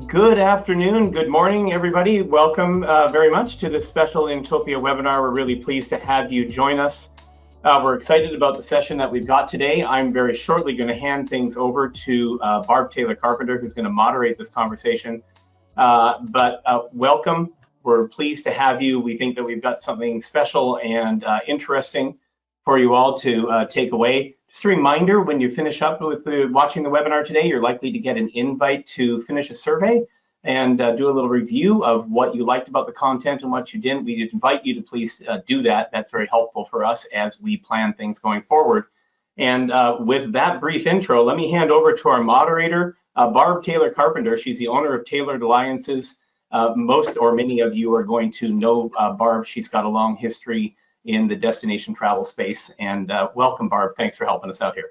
Good afternoon, good morning, everybody. Welcome very much to this special Inntopia webinar. We're really pleased to have you join us. We're excited about the session that we've got today. I'm very shortly going to hand things over to Barb Taylor-Carpenter, who's going to moderate this conversation. Welcome. We're pleased to have you. We think that we've got something special and interesting for you all to take away. Just a reminder, when you finish up with watching the webinar today, you're likely to get an invite to finish a survey and do a little review of what you liked about the content and what you didn't. We invite you to please do that. That's very helpful for us as we plan things going forward. And with that brief intro, let me hand over to our moderator, Barb Taylor-Carpenter. She's the owner of Tailored Alliances. Most or many of you are going to know Barb. She's got a long history in the destination travel space. And welcome, Barb. Thanks for helping us out here.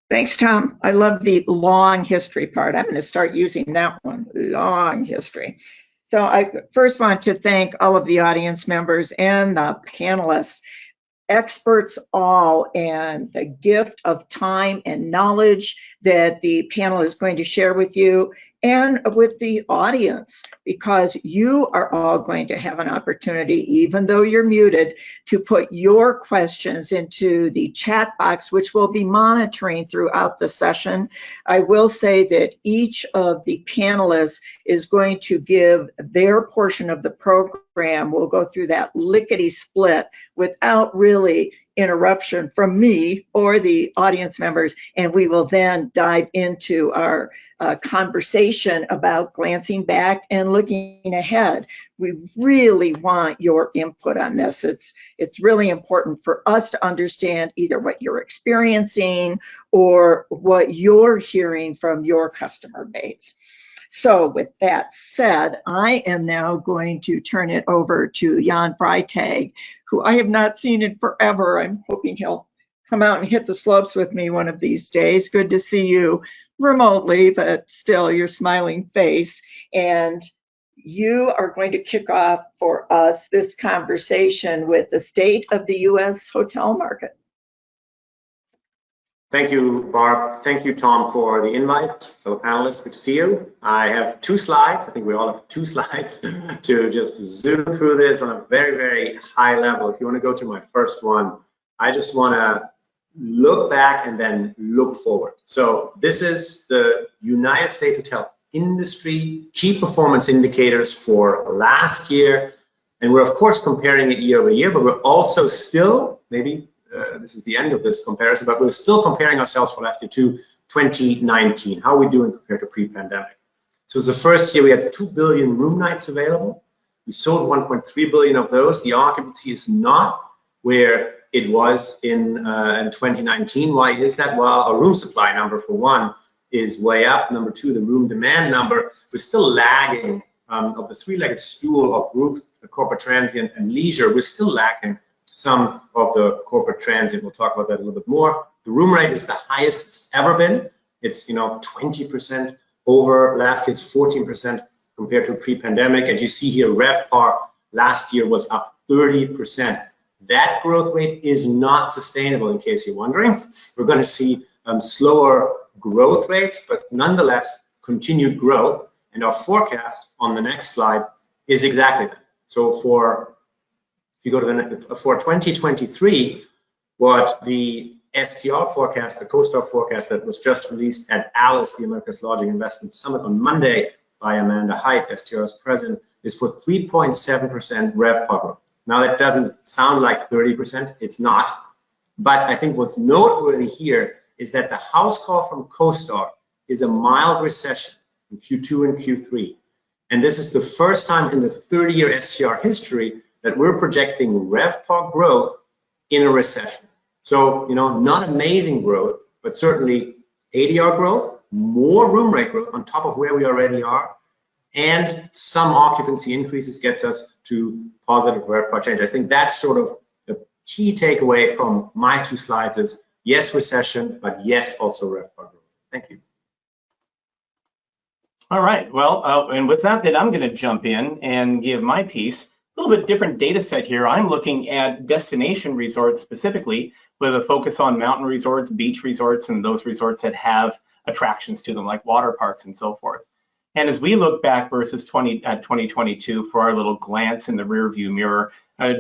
Thanks, Tom. I love the long history part. I'm going to start using that one, long history. So I first want to thank all of the audience members and the panelists, experts all, and the gift of time and knowledge that the panel is going to share with you and with the audience, because you are all going to have an opportunity, even though you're muted, to put your questions into the chat box, which we'll be monitoring throughout the session. I will say that each of the panelists is going to give their portion of the program. We'll go through that lickety split without really interruption from me or the audience members, and we will then dive into our conversation about glancing back and looking ahead. We really want your input on this. It's really important for us to understand either what you're experiencing or what you're hearing from your customer base. So with that said, I am now going to turn it over to Jan Freitag, who I have not seen in forever. I'm hoping he'll come out and hit the slopes with me one of these days. Good to see you remotely, but still your smiling face. And you are going to kick off for us this conversation with the state of the U.S. hotel market. Thank you, Barb. Thank you, Tom, for the invite. Fellow panelists, good to see you. I have 2 slides. I think we all have 2 slides to just zoom through this on a very, very high level. If you want to go to my first one, I just want to look back and then look forward. So this is the United States hotel industry key performance indicators for last year. And we're, of course, comparing it year over year, but we're also still, maybe this is the end of this comparison, but we're still comparing ourselves for last year to 2019. How are we doing compared to pre-pandemic? So it's the first year we had 2 billion room nights available. We sold 1.3 billion of those. The occupancy is not where it was in 2019. Why is that? Well, our room supply number, for one, is way up. Number 2, the room demand number, we're still lagging of the 3-legged stool of group, corporate transient, and leisure. We're still lacking some of the corporate transient. We'll talk about that a little bit more. The room rate is the highest it's ever been. It's 20% over last year. It's 14% compared to pre-pandemic. And you see here, RevPAR last year was up 30%. That growth rate is not sustainable, in case you're wondering. We're going to see slower growth rates, but nonetheless continued growth. And our forecast on the next slide is exactly that. So if you go to the for 2023, what the STR forecast, the CoStar forecast that was just released at ALIS, the America's Lodging Investment Summit on Monday by Amanda Hite, STR's president, is for 3.7% RevPAR growth. Now that doesn't sound like 30%, it's not. But I think what's noteworthy here is that the house call from CoStar is a mild recession in Q2 and Q3. And this is the first time in the 30-year STR history that we're projecting RevPAR growth in a recession. So, not amazing growth, but certainly ADR growth, more room rate growth on top of where we already are, and some occupancy increases gets us to positive RevPAR change. I think that's sort of the key takeaway from my 2 slides is yes, recession, but yes, also RevPAR growth. Thank you. All right, well, and with that, then I'm going to jump in and give my piece. A little bit different data set here. I'm looking at destination resorts specifically with a focus on mountain resorts, beach resorts, and those resorts that have attractions to them like water parks and so forth. And as we look back versus 2022 for our little glance in the rearview mirror,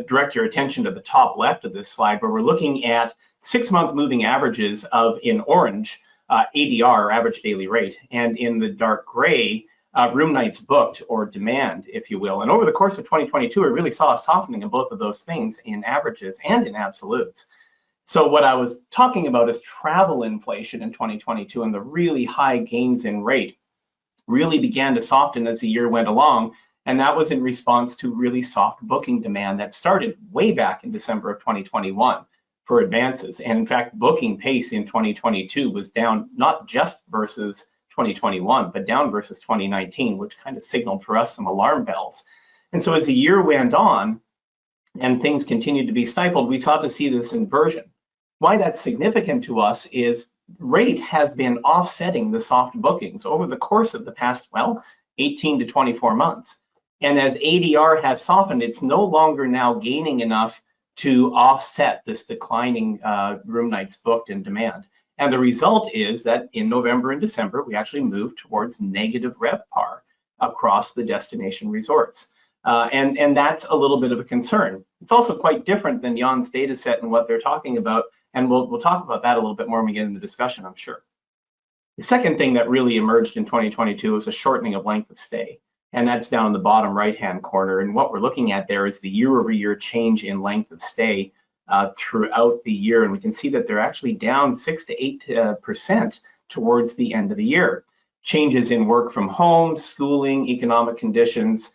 direct your attention to the top left of this slide, where we're looking at 6-month moving averages of, in orange, ADR, average daily rate, and in the dark gray, room nights booked, or demand, if you will. And over the course of 2022, we really saw a softening of both of those things in averages and in absolutes. So what I was talking about is travel inflation in 2022, and the really high gains in rate really began to soften as the year went along. And that was in response to really soft booking demand that started way back in December of 2021 for advances. And in fact, booking pace in 2022 was down, not just versus 2021, but down versus 2019, which kind of signaled for us some alarm bells. And so as the year went on and things continued to be stifled, we sought to see this inversion. Why that's significant to us is rate has been offsetting the soft bookings over the course of the past, 18 to 24 months. And as ADR has softened, it's no longer now gaining enough to offset this declining room nights booked and demand. And the result is that in November and December, we actually moved towards negative RevPAR across the destination resorts. And that's a little bit of a concern. It's also quite different than Jan's data set and what they're talking about. And we'll talk about that a little bit more when we get into the discussion, I'm sure. The second thing that really emerged in 2022 was a shortening of length of stay. And that's down in the bottom right-hand corner. And what we're looking at there is the year-over-year change in length of stay throughout the year. And we can see that they're actually down 6 to 8% towards the end of the year. Changes in work from home, schooling, economic conditions,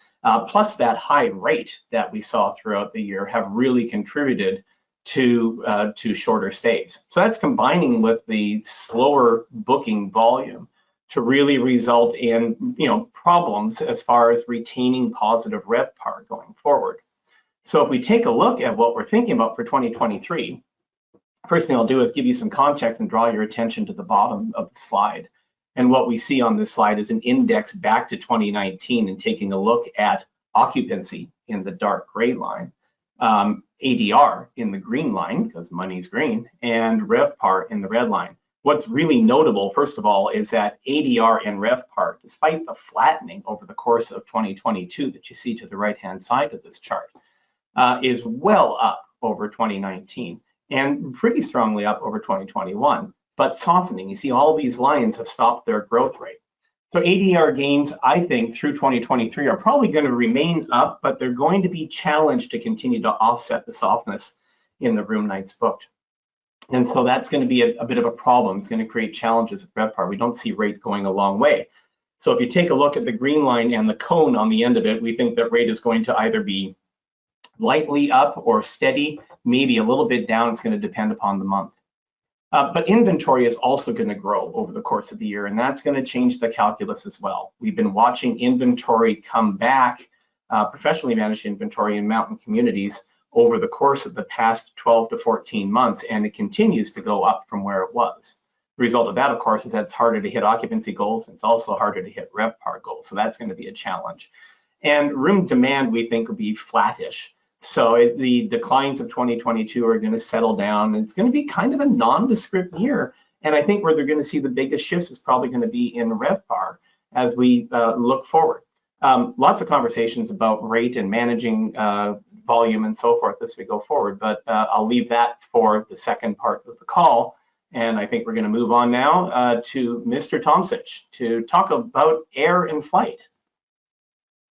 plus that high rate that we saw throughout the year have really contributed to shorter stays. So that's combining with the slower booking volume to really result in problems as far as retaining positive RevPAR going forward. So if we take a look at what we're thinking about for 2023, first thing I'll do is give you some context and draw your attention to the bottom of the slide. And what we see on this slide is an index back to 2019 and taking a look at occupancy in the dark gray line, ADR in the green line, because money's green, and RevPAR in the red line. What's really notable, first of all, is that ADR and RevPAR, despite the flattening over the course of 2022 that you see to the right-hand side of this chart, is well up over 2019 and pretty strongly up over 2021, but softening. You see all these lines have stopped their growth rate. So ADR gains, I think, through 2023 are probably going to remain up, but they're going to be challenged to continue to offset the softness in the room nights booked. And so that's going to be a bit of a problem. It's going to create challenges at RevPAR. We don't see rate going a long way. So if you take a look at the green line and the cone on the end of it, we think that rate is going to either be lightly up or steady, maybe a little bit down. It's going to depend upon the month. But inventory is also going to grow over the course of the year, and that's going to change the calculus as well. We've been watching inventory come back, professionally managed inventory in mountain communities over the course of the past 12 to 14 months, and it continues to go up from where it was. The result of that, of course, is that it's harder to hit occupancy goals. It's also harder to hit RevPAR goals, so that's going to be a challenge. And room demand, we think, will be flattish. So the declines of 2022 are going to settle down. It's going to be kind of a nondescript year. And I think where they're going to see the biggest shifts is probably going to be in RevPAR as we look forward. Lots of conversations about rate and managing volume and so forth as we go forward, but I'll leave that for the second part of the call. And I think we're going to move on now to Mr. Tomsich to talk about air and flight.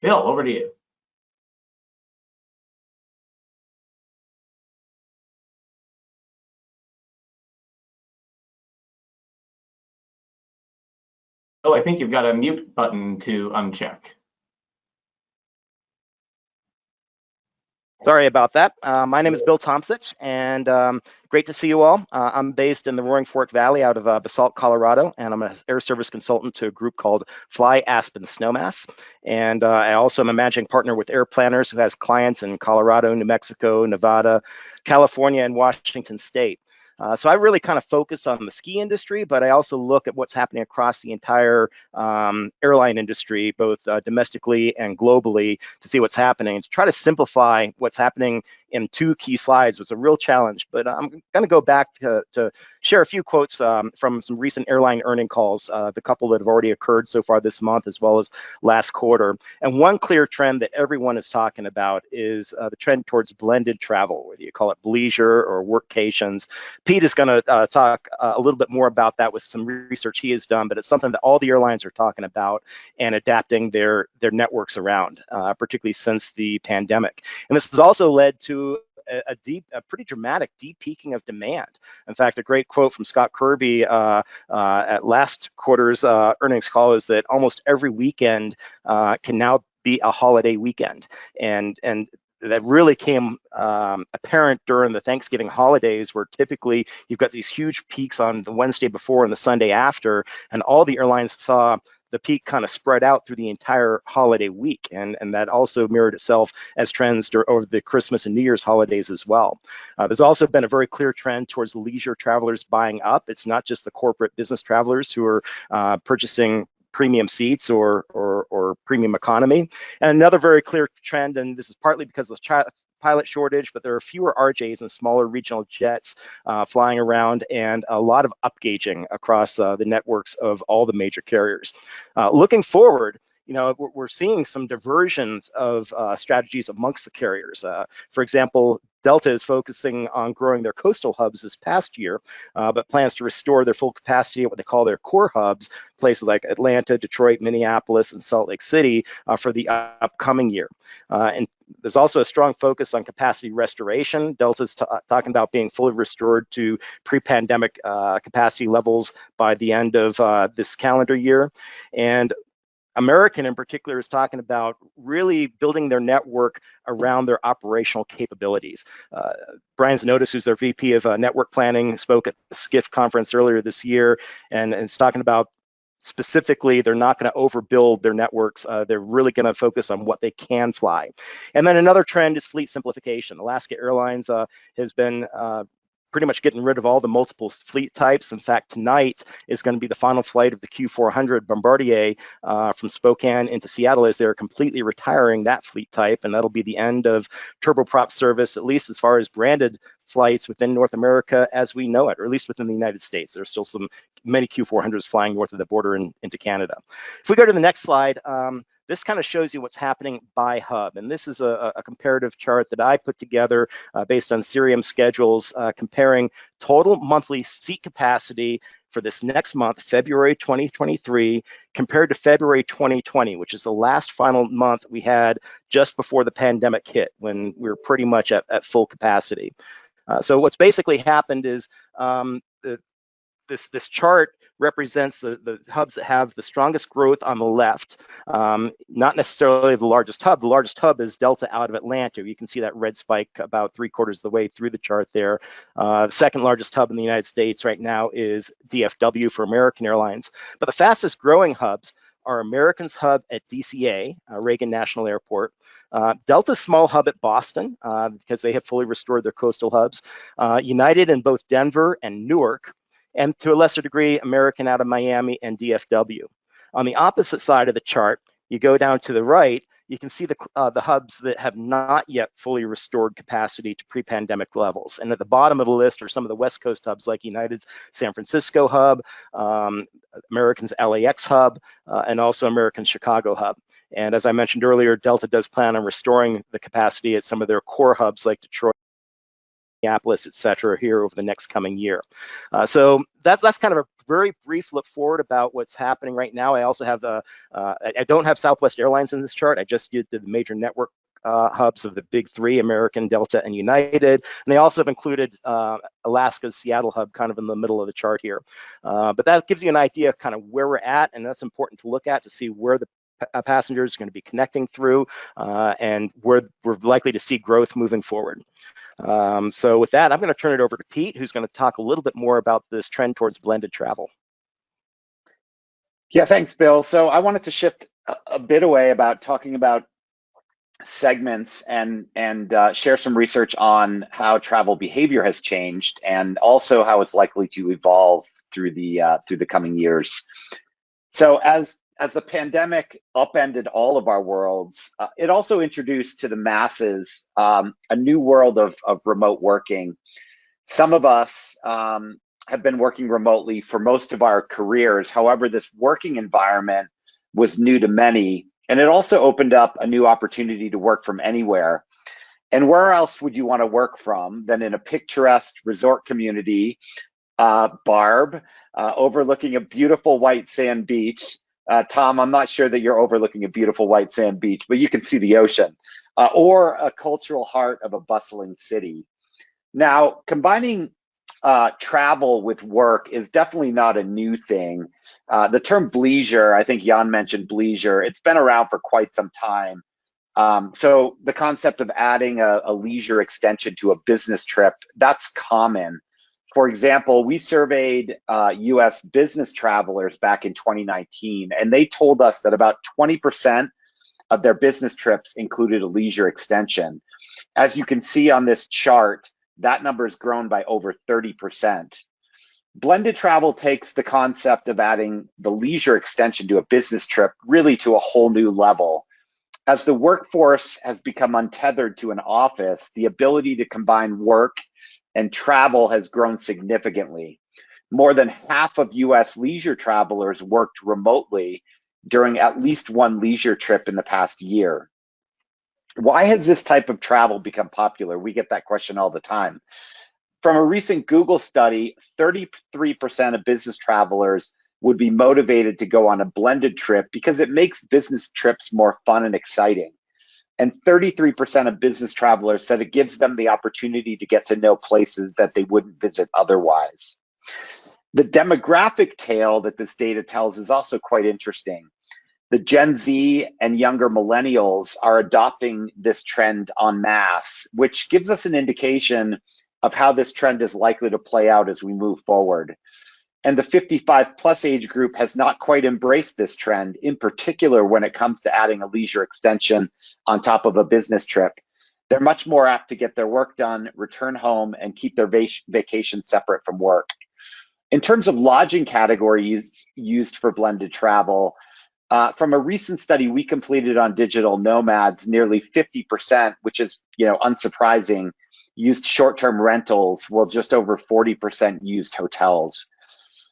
Bill, over to you. Bill, I think you've got a mute button to uncheck. Sorry about that. My name is Bill Tomsich, and great to see you all. I'm based in the Roaring Fork Valley out of Basalt, Colorado, and I'm an air service consultant to a group called Fly Aspen Snowmass. And I also am a managing partner with Air Planners, who has clients in Colorado, New Mexico, Nevada, California, and Washington State. So I really kind of focus on the ski industry, but I also look at what's happening across the entire airline industry, both domestically and globally, to see what's happening. To try to simplify what's happening in 2 key slides was a real challenge, but I'm going to go back to share a few quotes from some recent airline earning calls, the couple that have already occurred so far this month, as well as last quarter. And one clear trend that everyone is talking about is the trend towards blended travel, whether you call it leisure or workations. Pete is going to talk a little bit more about that with some research he has done, but it's something that all the airlines are talking about and adapting their networks around, particularly since the pandemic. And this has also led to a pretty dramatic deep peaking of demand. In fact, a great quote from Scott Kirby at last quarter's earnings call is that almost every weekend can now be a holiday weekend, and that really came apparent during the Thanksgiving holidays, where typically you've got these huge peaks on the Wednesday before and the Sunday after, and all the airlines saw the peak kind of spread out through the entire holiday week. And that also mirrored itself as trends over the Christmas and New Year's holidays as well. There's also been a very clear trend towards leisure travelers buying up. It's not just the corporate business travelers who are purchasing premium seats or premium economy. And another very clear trend, and this is partly because of the pilot shortage, but there are fewer RJs and smaller regional jets flying around, and a lot of upgauging across the networks of all the major carriers. Looking forward, we're seeing some diversions of strategies amongst the carriers. For example, Delta is focusing on growing their coastal hubs this past year, but plans to restore their full capacity at what they call their core hubs, places like Atlanta, Detroit, Minneapolis, and Salt Lake City for the upcoming year. And there's also a strong focus on capacity restoration. Delta's talking about being fully restored to pre-pandemic capacity levels by the end of this calendar year. And American in particular is talking about really building their network around their operational capabilities. Brian Zanotis, who's their VP of network planning, spoke at the SCIF conference earlier this year, and is talking about specifically they're not going to overbuild their networks. They're really going to focus on what they can fly. And then another trend is fleet simplification. Alaska Airlines has been pretty much getting rid of all the multiple fleet types. In fact, tonight is going to be the final flight of the Q400 Bombardier from Spokane into Seattle, as they're completely retiring that fleet type, and that'll be the end of turboprop service, at least as far as branded flights within North America as we know it, or at least within the United States. There's still many Q400s flying north of the border into Canada. If we go to the next slide, this kind of shows you what's happening by hub. And this is a comparative chart that I put together based on Cirium schedules, comparing total monthly seat capacity for this next month, February 2023, compared to February 2020, which is the last final month we had just before the pandemic hit, when we were pretty much at full capacity. So what's basically happened is this chart represents the hubs that have the strongest growth on the left, not necessarily the largest hub. The largest hub is Delta out of Atlanta. You can see that red spike about 3/4 of the way through the chart there. The second largest hub in the United States right now is DFW for American Airlines. But the fastest growing hubs are American's hub at DCA, Reagan National Airport, Delta's small hub at Boston, because they have fully restored their coastal hubs, United in both Denver and Newark, and to a lesser degree, American out of Miami and DFW. On the opposite side of the chart, you go down to the right, you can see the hubs that have not yet fully restored capacity to pre-pandemic levels. And at the bottom of the list are some of the West Coast hubs, like United's San Francisco hub, American's LAX hub, and also American's Chicago hub. And as I mentioned earlier, Delta does plan on restoring the capacity at some of their core hubs like Detroit, Minneapolis, et cetera, here over the next coming year. So that's kind of a very brief look forward about what's happening right now. I also have I don't have Southwest Airlines in this chart. I just did the major network hubs of the big three, American, Delta, and United. And they also have included Alaska's Seattle hub kind of in the middle of the chart here. But that gives you an idea of kind of where we're at, and that's important to look at to see where the passengers are going to be connecting through and where we're likely to see growth moving forward. So with that, I'm going to turn it over to Pete, who's going to talk a little bit more about this trend towards blended travel. Yeah, thanks, Bill. So I wanted to shift a bit away about talking about segments and share some research on how travel behavior has changed and also how it's likely to evolve through the coming years. So as the pandemic upended all of our worlds, it also introduced to the masses a new world of remote working. Some of us have been working remotely for most of our careers. However, this working environment was new to many, and it also opened up a new opportunity to work from anywhere. And where else would you want to work from than in a picturesque resort community, Barb, overlooking a beautiful white sand beach. Tom, I'm not sure that you're overlooking a beautiful white sand beach, but you can see the ocean, or a cultural heart of a bustling city. Now, combining travel with work is definitely not a new thing. The term bleisure, I think Jan mentioned bleisure, it's been around for quite some time. So the concept of adding a leisure extension to a business trip, that's common. For example, we surveyed US business travelers back in 2019, and they told us that about 20% of their business trips included a leisure extension. As you can see on this chart, that number has grown by over 30%. Blended travel takes the concept of adding the leisure extension to a business trip really to a whole new level. As the workforce has become untethered to an office, the ability to combine work and travel has grown significantly. More than half of US leisure travelers worked remotely during at least one leisure trip in the past year. Why has this type of travel become popular? We get that question all the time. From a recent Google study, 33% of business travelers would be motivated to go on a blended trip because it makes business trips more fun and exciting. And 33% of business travelers said it gives them the opportunity to get to know places that they wouldn't visit otherwise. The demographic tale that this data tells is also quite interesting. The Gen Z and younger millennials are adopting this trend en masse, which gives us an indication of how this trend is likely to play out as we move forward. And the 55 plus age group has not quite embraced this trend, in particular when it comes to adding a leisure extension on top of a business trip. They're much more apt to get their work done, return home, and keep their vacation separate from work. In terms of lodging categories used for blended travel, from a recent study we completed on digital nomads, nearly 50%, which is unsurprising, used short-term rentals, while just over 40% used hotels.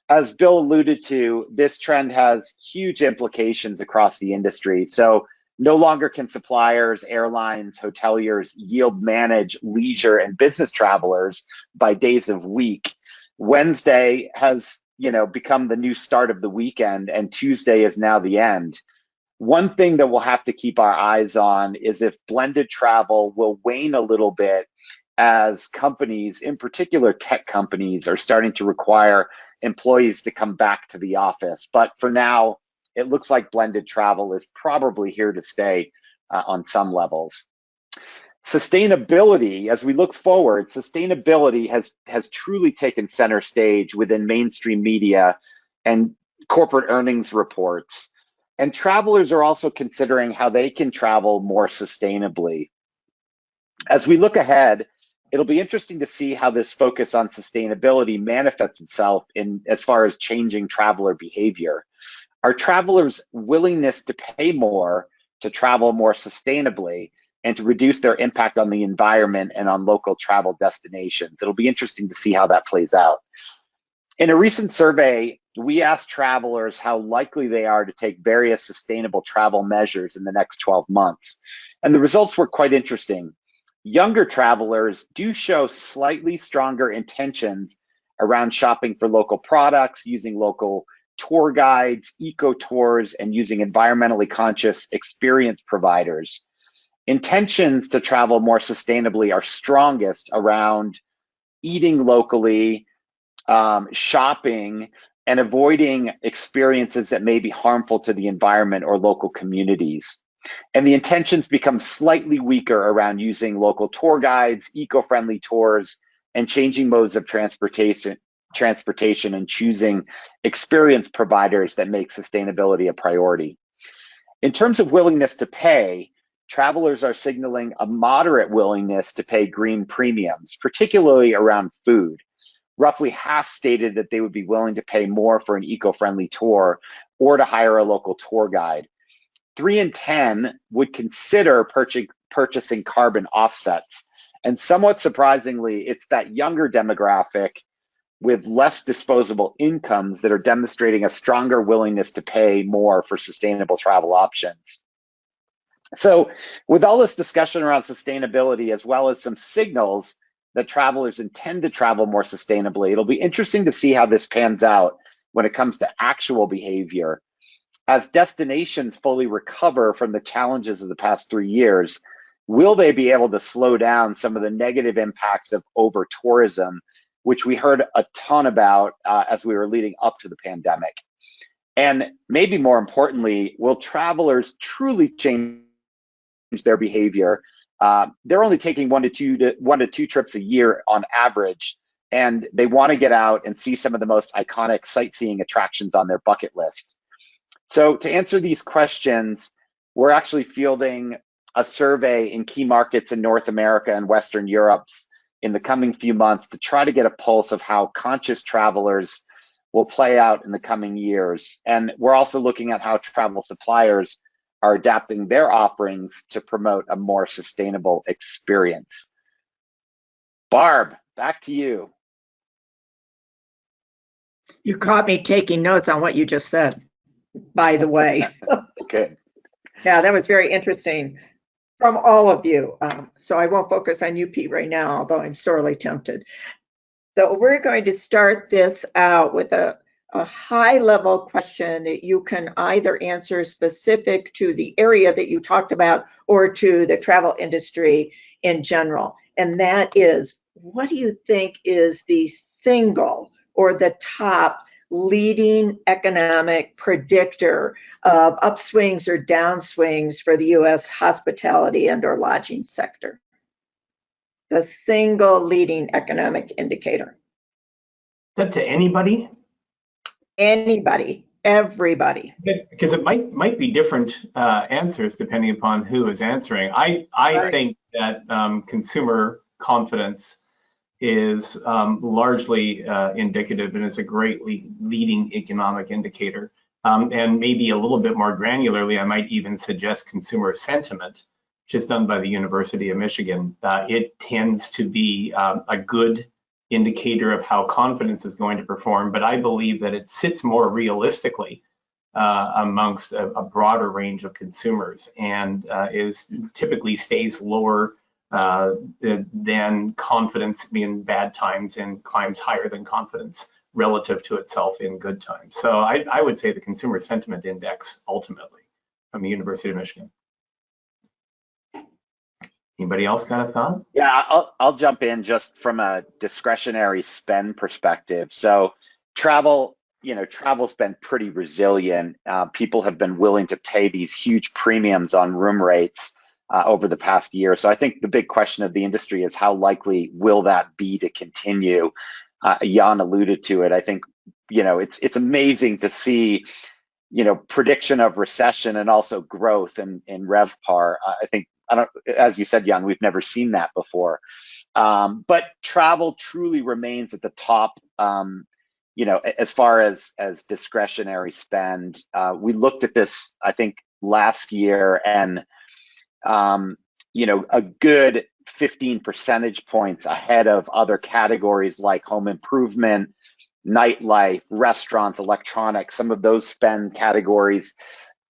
As Bill alluded to, this trend has huge implications across the industry. So no longer can suppliers, airlines, hoteliers yield manage leisure and business travelers by days of week. Wednesday has become the new start of the weekend, and Tuesday is now the end. One thing that we'll have to keep our eyes on is if blended travel will wane a little bit as companies, in particular tech companies, are starting to require employees to come back to the office. But for now, it looks like blended travel is probably here to stay on some levels. Sustainability, as we look forward, sustainability has truly taken center stage within mainstream media and corporate earnings reports. And travelers are also considering how they can travel more sustainably. As we look ahead, it'll be interesting to see how this focus on sustainability manifests itself in as far as changing traveler behavior. Are travelers' willingness to pay more to travel more sustainably and to reduce their impact on the environment and on local travel destinations? It'll be interesting to see how that plays out. In a recent survey, we asked travelers how likely they are to take various sustainable travel measures in the next 12 months. And the results were quite interesting. Younger travelers do show slightly stronger intentions around shopping for local products, using local tour guides, eco tours, and using environmentally conscious experience providers. Intentions to travel more sustainably are strongest around eating locally, shopping, and avoiding experiences that may be harmful to the environment or local communities. And the intentions become slightly weaker around using local tour guides, eco-friendly tours, and changing modes of transportation and choosing experience providers that make sustainability a priority. In terms of willingness to pay, travelers are signaling a moderate willingness to pay green premiums, particularly around food. Roughly half stated that they would be willing to pay more for an eco-friendly tour or to hire a local tour guide. 3 in 10 would consider purchasing carbon offsets. And somewhat surprisingly, it's that younger demographic with less disposable incomes that are demonstrating a stronger willingness to pay more for sustainable travel options. So with all this discussion around sustainability, as well as some signals that travelers intend to travel more sustainably, it'll be interesting to see how this pans out when it comes to actual behavior. As destinations fully recover from the challenges of the past 3 years, will they be able to slow down some of the negative impacts of over-tourism, which we heard a ton about as we were leading up to the pandemic? And maybe more importantly, will travelers truly change their behavior? They're only taking one to two trips a year on average, and they want to get out and see some of the most iconic sightseeing attractions on their bucket list. So to answer these questions, we're actually fielding a survey in key markets in North America and Western Europe in the coming few months to try to get a pulse of how conscious travelers will play out in the coming years. And we're also looking at how travel suppliers are adapting their offerings to promote a more sustainable experience. Barb, back to you. You caught me taking notes on what you just said, by the way. Good. Yeah, that was very interesting from all of you. So I won't focus on you, Pete, right now, although I'm sorely tempted. So we're going to start this out with a high-level question that you can either answer specific to the area that you talked about or to the travel industry in general. And that is, what do you think is the single or the top leading economic predictor of upswings or downswings for the U.S. hospitality and or lodging sector? The single leading economic indicator. Is that to anybody? Anybody, everybody. Because it might be different answers depending upon who is answering. I Right. think that consumer confidence is largely indicative and is a great leading economic indicator. And maybe a little bit more granularly, I might even suggest consumer sentiment, which is done by the University of Michigan. It tends to be a good indicator of how confidence is going to perform, but I believe that it sits more realistically amongst a broader range of consumers and typically stays lower than confidence in bad times and climbs higher than confidence relative to itself in good times. So I would say the Consumer Sentiment Index ultimately from the University of Michigan. Anybody else got a thought? Yeah, I'll jump in just from a discretionary spend perspective. So travel's been pretty resilient. People have been willing to pay these huge premiums on room rates over the past year. So I think the big question of the industry is how likely will that be to continue? Jan alluded to it. I think, it's amazing to see, prediction of recession and also growth in RevPAR. As you said, Jan, we've never seen that before. But travel truly remains at the top, as far as discretionary spend. We looked at this, I think, last year, and a good 15 percentage points ahead of other categories like home improvement, nightlife, restaurants, electronics. Some of those spend categories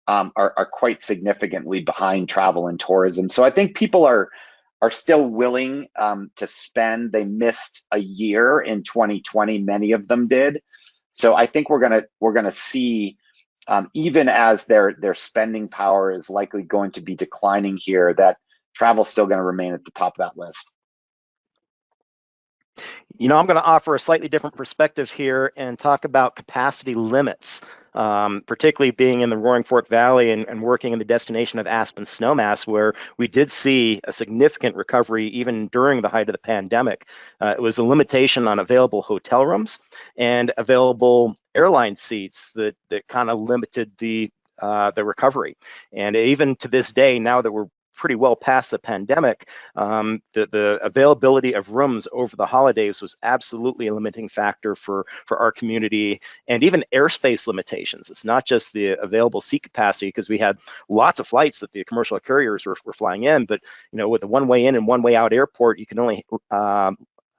are quite significantly behind travel and tourism. So I think people are still willing to spend. They missed a year in 2020. Many of them did. So I think we're gonna see, even as their spending power is likely going to be declining here, that travel's still going to remain at the top of that list. I'm going to offer a slightly different perspective here and talk about capacity limits, particularly being in the Roaring Fork Valley and working in the destination of Aspen Snowmass, where we did see a significant recovery even during the height of the pandemic. It was a limitation on available hotel rooms and available airline seats that kind of limited the recovery. And even to this day, now that we're pretty well past the pandemic, the availability of rooms over the holidays was absolutely a limiting factor for our community, and even airspace limitations. It's not just the available seat capacity, because we had lots of flights that the commercial carriers were flying in, but with a one-way in and one-way out airport, you can only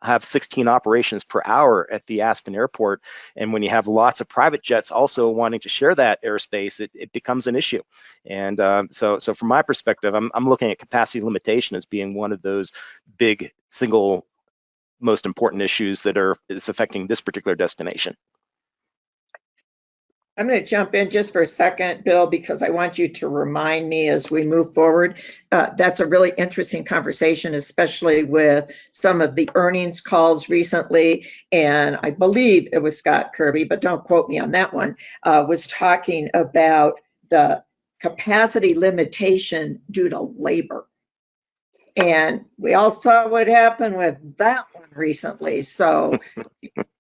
have 16 operations per hour at the Aspen airport. And when you have lots of private jets also wanting to share that airspace, it becomes an issue. And so from my perspective, I'm looking at capacity limitation as being one of those big single most important issues is affecting this particular destination. I'm going to jump in just for a second, Bill, because I want you to remind me as we move forward. That's a really interesting conversation, especially with some of the earnings calls recently. And I believe it was Scott Kirby, but don't quote me on that one, was talking about the capacity limitation due to labor. And we all saw what happened with that one recently. So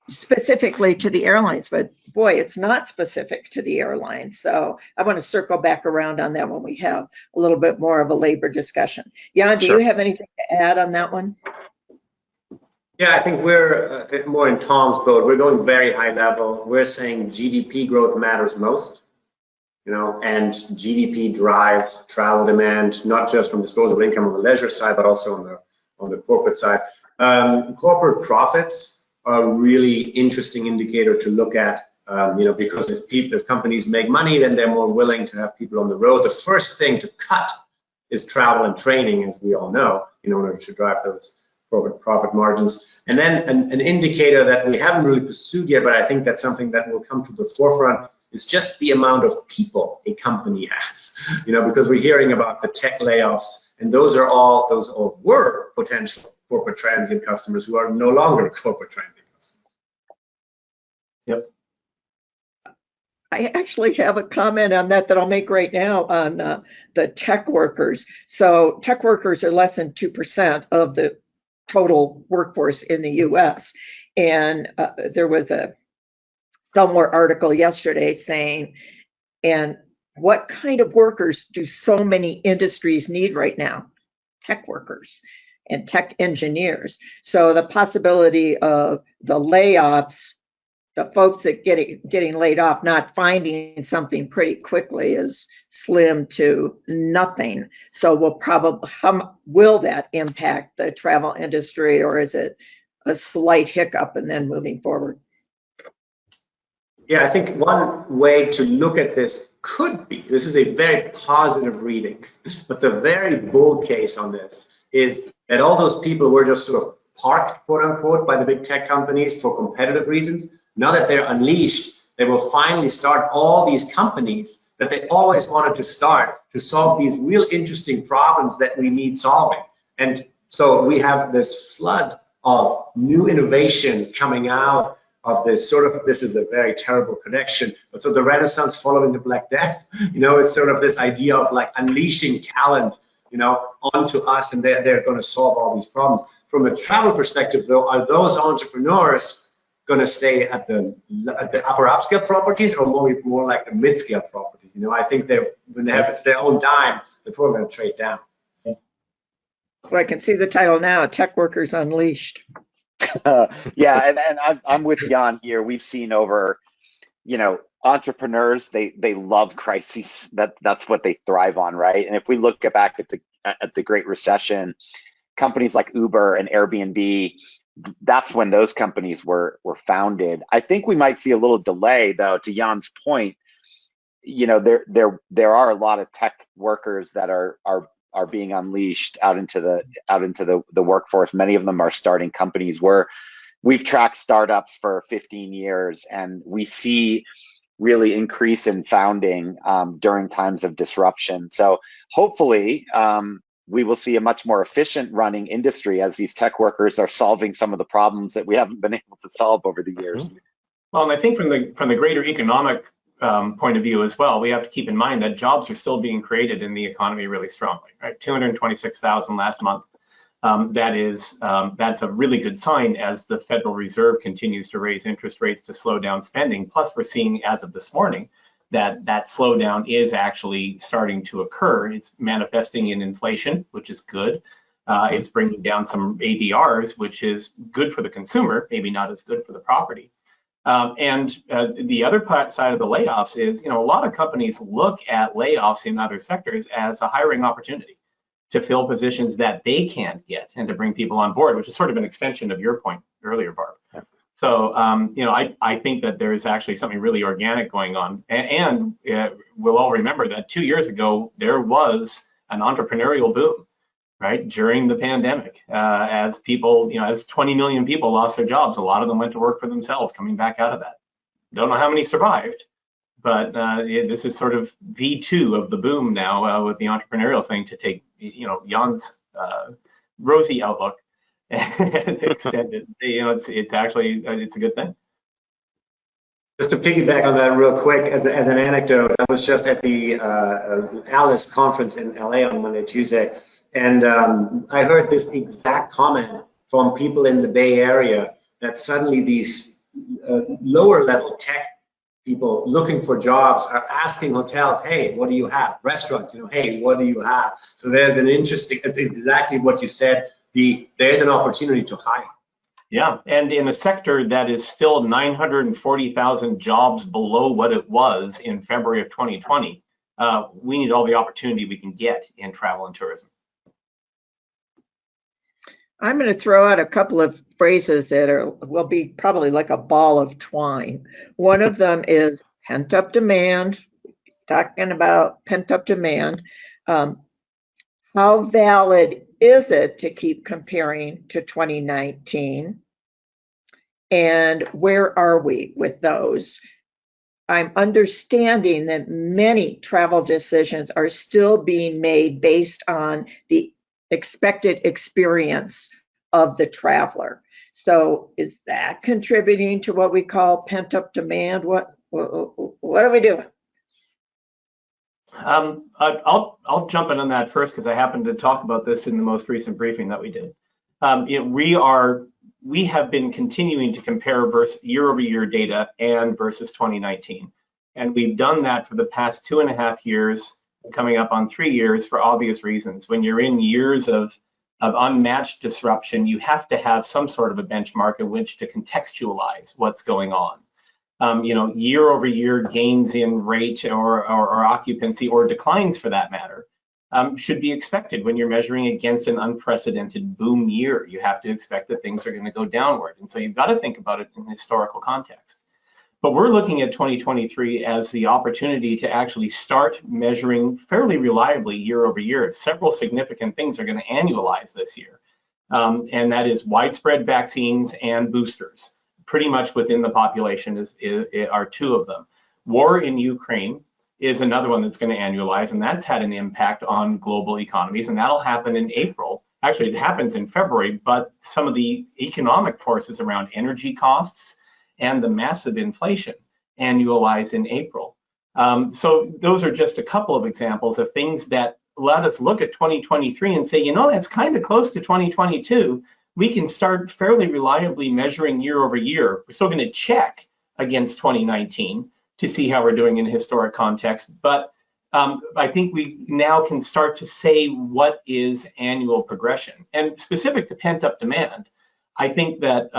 specifically to the airlines, but boy, it's not specific to the airlines. So I want to circle back around on that when we have a little bit more of a labor discussion. Jan, do Sure. you have anything to add on that one? Yeah, I think we're more in Tom's boat. We're going very high level. We're saying GDP growth matters most, and GDP drives travel demand, not just from disposable income on the leisure side, but also on the corporate side. Corporate profits are a really interesting indicator to look at, because if companies make money, then they're more willing to have people on the road. The first thing to cut is travel and training, as we all know, in order to drive those corporate profit margins. And then an indicator that we haven't really pursued yet, but I think that's something that will come to the forefront, is just the amount of people a company has, because we're hearing about the tech layoffs, and those all were potential corporate transient customers who are no longer corporate transient customers. Yep. I actually have a comment on that I'll make right now on the tech workers. So tech workers are less than 2% of the total workforce in the US. And there was a somewhere article yesterday saying, and what kind of workers do so many industries need right now? Tech workers and tech engineers. So the possibility of the layoffs, the folks that getting laid off, not finding something pretty quickly, is slim to nothing. So will that impact the travel industry, or is it a slight hiccup and then moving forward? Yeah, I think one way to look at this could be, this is a very positive reading, but the very bull case on this is that all those people were just sort of parked, quote unquote, by the big tech companies for competitive reasons. Now that they're unleashed, they will finally start all these companies that they always wanted to start to solve these real interesting problems that we need solving. And so we have this flood of new innovation coming out of this this is a very terrible connection, but so the Renaissance following the Black Death, it's sort of this idea of like unleashing talent, onto us, and they're going to solve all these problems. From a travel perspective, though, are those entrepreneurs going to stay at the upper upscale properties, or more like the mid-scale properties? I think when they have it's their own dime, they're probably going to trade down. Well, I can see the title now, Tech Workers Unleashed. Yeah, and I'm with Jan here. We've seen over, entrepreneurs, they love crises. That's what they thrive on, right? And if we look back at the Great Recession, companies like Uber and Airbnb, that's when those companies were founded. I think we might see a little delay, though, to Jan's point. There are a lot of tech workers that are being unleashed out into the workforce. Many of them are starting companies. We've tracked startups for 15 years, and we see really increase in founding during times of disruption. So hopefully we will see a much more efficient running industry as these tech workers are solving some of the problems that we haven't been able to solve over the years. Well, and I think from the greater economic point of view as well, we have to keep in mind that jobs are still being created in the economy really strongly, right? 226,000 last month. That's a really good sign as the Federal Reserve continues to raise interest rates to slow down spending. Plus, we're seeing, as of this morning, that slowdown is actually starting to occur. It's manifesting in inflation, which is good. It's bringing down some ADRs, which is good for the consumer, maybe not as good for the property. The other side of the layoffs is, a lot of companies look at layoffs in other sectors as a hiring opportunity to fill positions that they can't get and to bring people on board, which is sort of an extension of your point earlier, Barb. Yeah. So, I think that there is actually something really organic going on. And we'll all remember that 2 years ago, there was an entrepreneurial boom, right, during the pandemic. As people, as 20 million people lost their jobs, a lot of them went to work for themselves coming back out of that. Don't know how many survived, but this is sort of V2 of the boom now with the entrepreneurial thing to take, Jan's rosy outlook and extend it. It's actually, it's a good thing. Just to piggyback on that real quick, as an anecdote, I was just at the Alice conference in LA on Monday, Tuesday, and I heard this exact comment from people in the Bay Area that suddenly these lower level tech people looking for jobs are asking hotels, hey, what do you have? Restaurants, hey, what do you have? So there's an interesting, it's exactly what you said, there's an opportunity to hire. Yeah, and in a sector that is still 940,000 jobs below what it was in February of 2020, we need all the opportunity we can get in travel and tourism. I'm going to throw out a couple of phrases that will be probably like a ball of twine. One of them is pent-up demand, talking about pent-up demand. How valid is it to keep comparing to 2019? And where are we with those? I'm understanding that many travel decisions are still being made based on the expected experience of the traveler. So is that contributing to what we call pent-up demand? What are we doing? I'll jump in on that first because I happened to talk about this in the most recent briefing that we did. We have been continuing to compare year-over-year data and versus 2019. And we've done that for the past 2.5 years, coming up on 3 years for obvious reasons. When you're in years of unmatched disruption, you have to have some sort of a benchmark in which to contextualize what's going on. Year-over-year gains in rate or occupancy or declines for that matter should be expected when you're measuring against an unprecedented boom year. You have to expect that things are going to go downward. And so you've got to think about it in historical context. But we're looking at 2023 as the opportunity to actually start measuring fairly reliably year over year. Several significant things are going to annualize this year. And that is widespread vaccines and boosters. Pretty much within the population are two of them. War in Ukraine is another one that's going to annualize, and that's had an impact on global economies, and that'll happen in April. Actually, it happens in February, but some of the economic forces around energy costs and the massive inflation annualize in April. So those are just a couple of examples of things that let us look at 2023 and say, that's kind of close to 2022. We can start fairly reliably measuring year over year. We're still going to check against 2019 to see how we're doing in historic context. But I think we now can start to say what is annual progression. And specific to pent-up demand, I think that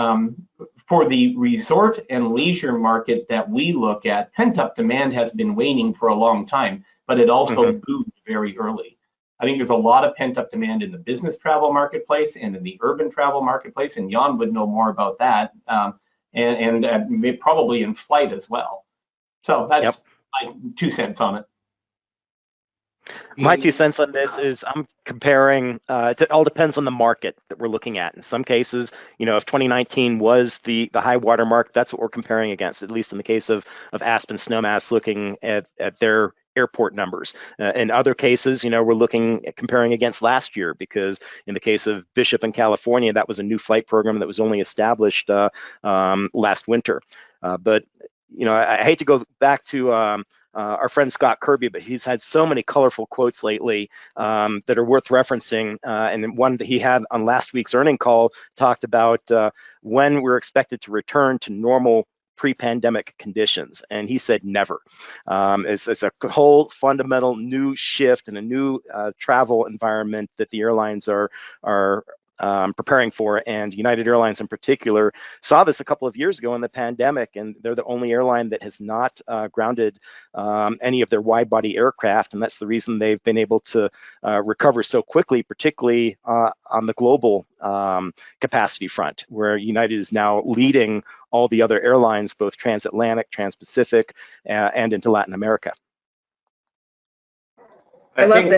for the resort and leisure market that we look at, pent-up demand has been waning for a long time, but it also boomed very early. I think there's a lot of pent-up demand in the business travel marketplace and in the urban travel marketplace, and Jan would know more about that, and probably in flight as well. So that's my 2 cents on it. My 2 cents on this is I'm comparing, it all depends on the market that we're looking at. In some cases, if 2019 was the high water mark, that's what we're comparing against, at least in the case of Aspen Snowmass, looking at their airport numbers. In other cases, we're comparing against last year, because in the case of Bishop in California, that was a new flight program that was only established last winter. But I hate to go back to our friend Scott Kirby, but he's had so many colorful quotes lately that are worth referencing. And one that he had on last week's earnings call talked about when we're expected to return to normal pre-pandemic conditions? And he said never. It's a whole fundamental new shift and a new travel environment that the airlines are preparing for, and United Airlines in particular saw this a couple of years ago in the pandemic, and they're the only airline that has not grounded any of their wide-body aircraft, and that's the reason they've been able to recover so quickly, particularly on the global capacity front, where United is now leading all the other airlines, both transatlantic, trans-Pacific, and into Latin America. I think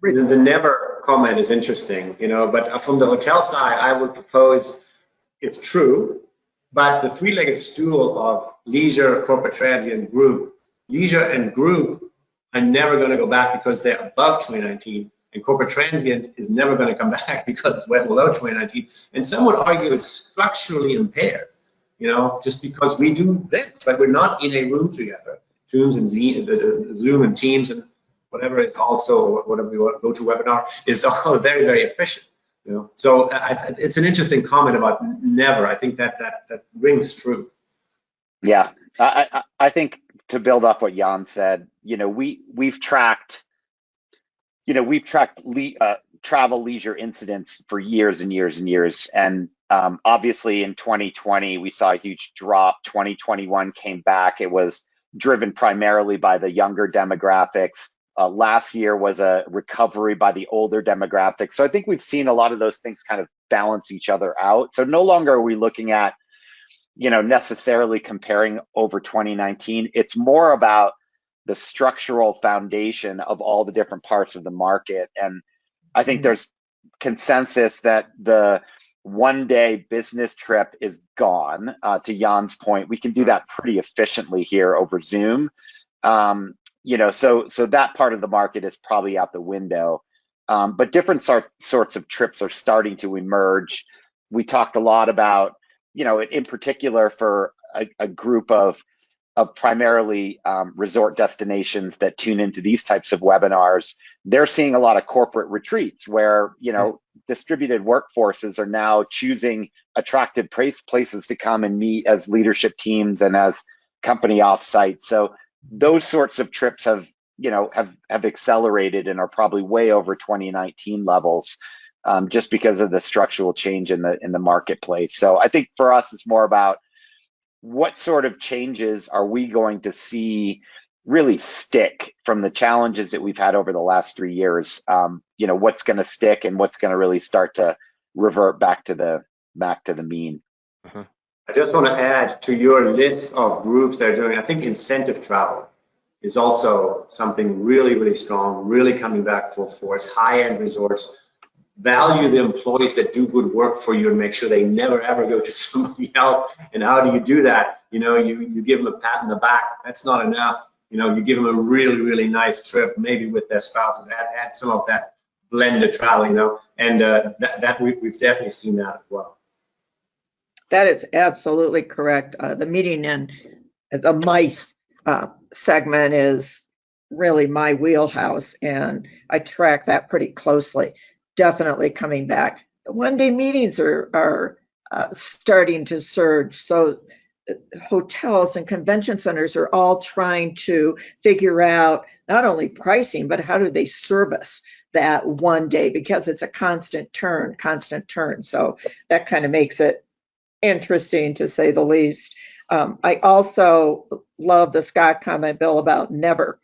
the never comment is interesting, but from the hotel side, I would propose it's true, but the three-legged stool of leisure, corporate transient, group, leisure and group are never going to go back because they're above 2019, and corporate transient is never going to come back because it's well below 2019. And some would argue it's structurally impaired, just because we do this, but we're not in a room together. Zoom and Teams and whatever is also, whatever we want, go to webinar is all very, very efficient. So it's an interesting comment about never. I think that rings true. Yeah, I think to build off what Jan said, we've tracked travel leisure incidents for years and years and years, and obviously in 2020 we saw a huge drop. 2021 came back. It was driven primarily by the younger demographics. Last year was a recovery by the older demographics. So I think we've seen a lot of those things kind of balance each other out. So no longer are we looking at, necessarily comparing over 2019. It's more about the structural foundation of all the different parts of the market. And I think there's consensus that the one-day business trip is gone. To Jan's point, we can do that pretty efficiently here over Zoom. So that part of the market is probably out the window. But different sorts of trips are starting to emerge. We talked a lot about, in particular for a group of primarily resort destinations that tune into these types of webinars, they're seeing a lot of corporate retreats where, distributed workforces are now choosing attractive places to come and meet as leadership teams and as company offsites. So those sorts of trips have accelerated and are probably way over 2019 levels, just because of the structural change in the marketplace. So I think for us, it's more about what sort of changes are we going to see really stick from the challenges that we've had over the last 3 years. What's going to stick and what's going to really start to revert back to the mean. Uh-huh. I just want to add to your list of groups that are doing, I think incentive travel is also something really, really strong, really coming back full force. High-end resorts value the employees that do good work for you and make sure they never, ever go to somebody else. And how do you do that? You give them a pat in the back. That's not enough. You give them a really, really nice trip, maybe with their spouses. Add some of that blended travel, and that we've definitely seen that as well. That is absolutely correct. The meeting in the MICE segment is really my wheelhouse, and I track that pretty closely. Definitely coming back. The one-day meetings are starting to surge. So hotels and convention centers are all trying to figure out not only pricing, but how do they service that one day, because it's a constant turn. So that kind of makes it interesting, to say the least. I also love the Scott comment, Bill, about never.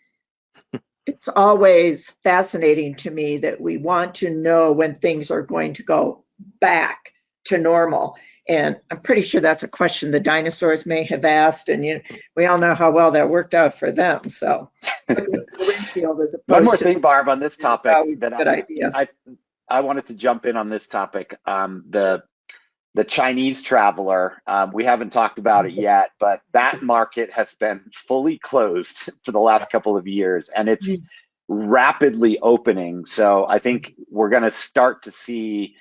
It's always fascinating to me that we want to know when things are going to go back to normal. And I'm pretty sure that's a question the dinosaurs may have asked. And we all know how well that worked out for them. So one more thing, Barb, on this topic that I wanted to jump in on this topic. The Chinese traveler, we haven't talked about it yet, but that market has been fully closed for the last couple of years, and it's rapidly opening. So I think we're going to start to see,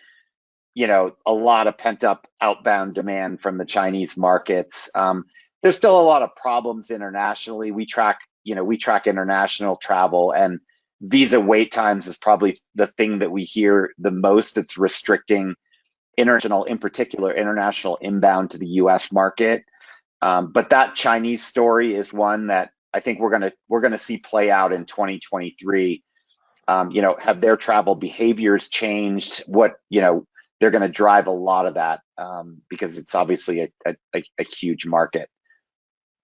a lot of pent-up outbound demand from the Chinese markets. There's still a lot of problems internationally. We track international travel, and visa wait times is probably the thing that we hear the most that's restricting international inbound to the US market. But that Chinese story is one that I think we're gonna see play out in 2023. Have their travel behaviors changed? They're going to drive a lot of that because it's obviously a huge market.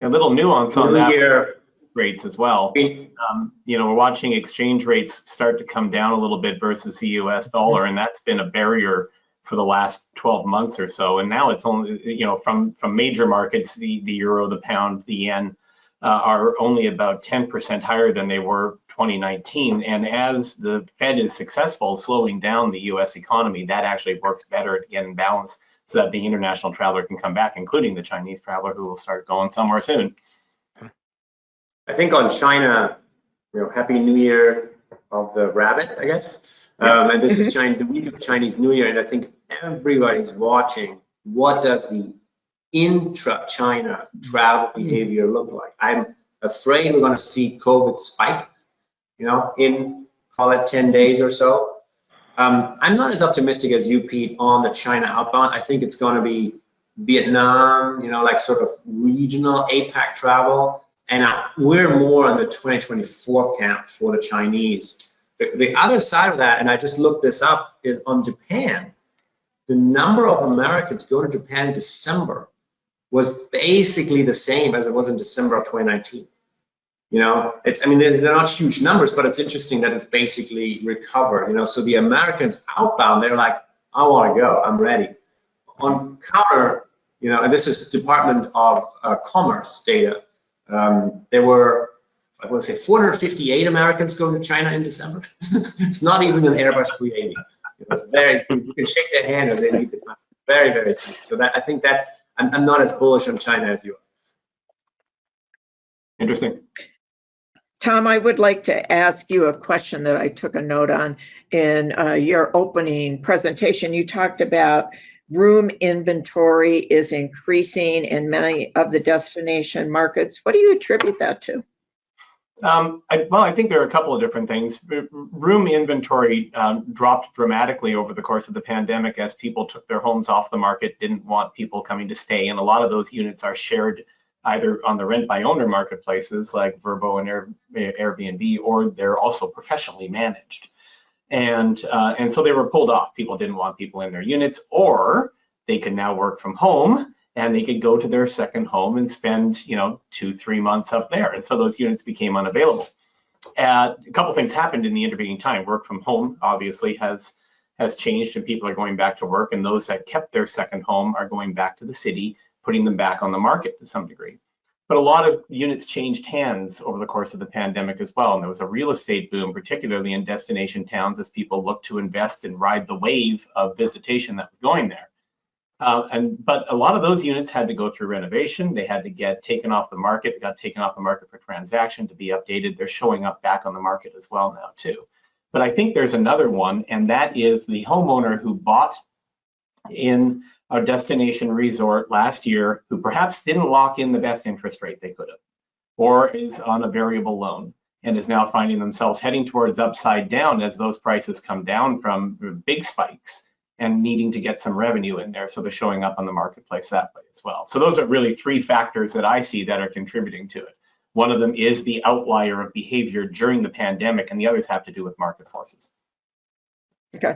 A little nuance on New that Year. rates as well. We're watching exchange rates start to come down a little bit versus the US dollar, and that's been a barrier for the last 12 months or so. And now it's only, from major markets, the euro, the pound, the yen are only about 10% higher than they were 2019. And as the Fed is successful slowing down the US economy, that actually works better to get in balance so that the international traveler can come back, including the Chinese traveler who will start going somewhere soon. I think on China, Happy New Year of the rabbit, I guess. And this is the week of Chinese New Year, and I think everybody's watching. What does the intra-China travel behavior look like? I'm afraid we're going to see COVID spike, in, call it 10 days or so. I'm not as optimistic as you, Pete, on the China outbound. I think it's going to be Vietnam, like sort of regional APAC travel. And we're more on the 2024 camp for the Chinese. The other side of that, and I just looked this up, is on Japan. The number of Americans going to Japan in December was basically the same as it was in December of 2019. They're not huge numbers, but it's interesting that it's basically recovered. So the Americans outbound, they're like, I want to go, I'm ready. On counter, and this is Department of Commerce data. There were, I want to say, 458 Americans going to China in December. It's not even an Airbus 380. It's very, you can shake their hand and they leave the country. Very, very cheap. So I think I'm not as bullish on China as you are. Interesting. Tom, I would like to ask you a question that I took a note on. In your opening presentation, you talked about room inventory is increasing in many of the destination markets. What do you attribute that to? I think there are a couple of different things. Room inventory dropped dramatically over the course of the pandemic as people took their homes off the market, didn't want people coming to stay, and a lot of those units are shared either on the rent by owner marketplaces like Vrbo and Airbnb, or they're also professionally managed. And so they were pulled off. People didn't want people in their units, or they could now work from home and they could go to their second home and spend 2-3 months up there. And so those units became unavailable. A couple things happened in the intervening time. Work from home obviously has changed, and people are going back to work, and those that kept their second home are going back to the city, putting them back on the market to some degree. But a lot of units changed hands over the course of the pandemic as well. And there was a real estate boom, particularly in destination towns, as people looked to invest and ride the wave of visitation that was going there. But a lot of those units had to go through renovation. They had to get taken off the market. They got taken off the market for transaction to be updated. They're showing up back on the market as well now too. But I think there's another one, and that is the homeowner who bought in a destination resort last year, who perhaps didn't lock in the best interest rate they could have, or is on a variable loan and is now finding themselves heading towards upside down as those prices come down from big spikes and needing to get some revenue in there. So they're showing up on the marketplace that way as well. So those are really three factors that I see that are contributing to it. One of them is the outlier of behavior during the pandemic, and the others have to do with market forces. Okay.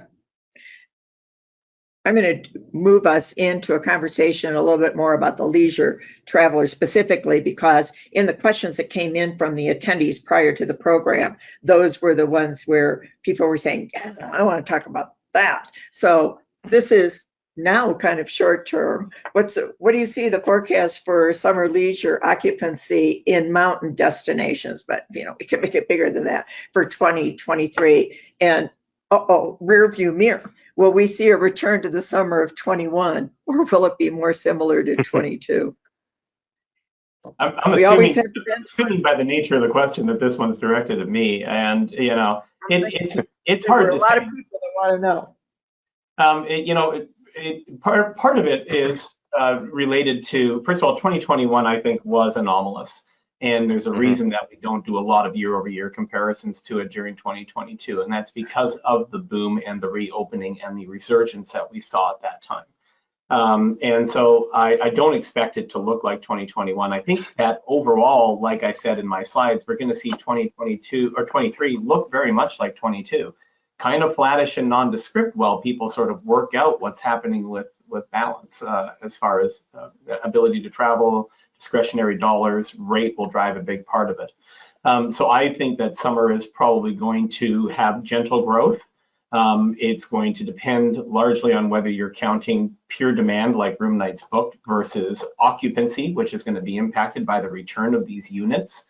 I'm going to move us into a conversation a little bit more about the leisure travelers specifically, because in the questions that came in from the attendees prior to the program, those were the ones where people were saying, yeah, I want to talk about that. So this is now kind of short term. What do you see the forecast for summer leisure occupancy in mountain destinations? But we can make it bigger than that for 2023. And rear view mirror. Will we see a return to the summer of 21, or will it be more similar to 22? I'm assuming by the nature of the question that this one's directed at me, and it's hard to say. A lot of people that want to know. Part of it is related to, first of all, 2021 I think was anomalous. And there's a reason that we don't do a lot of year-over-year comparisons to it during 2022, and that's because of the boom and the reopening and the resurgence that we saw at that time. And so I don't expect it to look like 2021. I think that overall, like I said in my slides, we're going to see 2022 or 23 look very much like 22, kind of flattish and nondescript while people sort of work out what's happening with balance as far as ability to travel, discretionary dollars, rate will drive a big part of it. So I think that summer is probably going to have gentle growth. It's going to depend largely on whether you're counting pure demand like room nights booked versus occupancy, which is going to be impacted by the return of these units.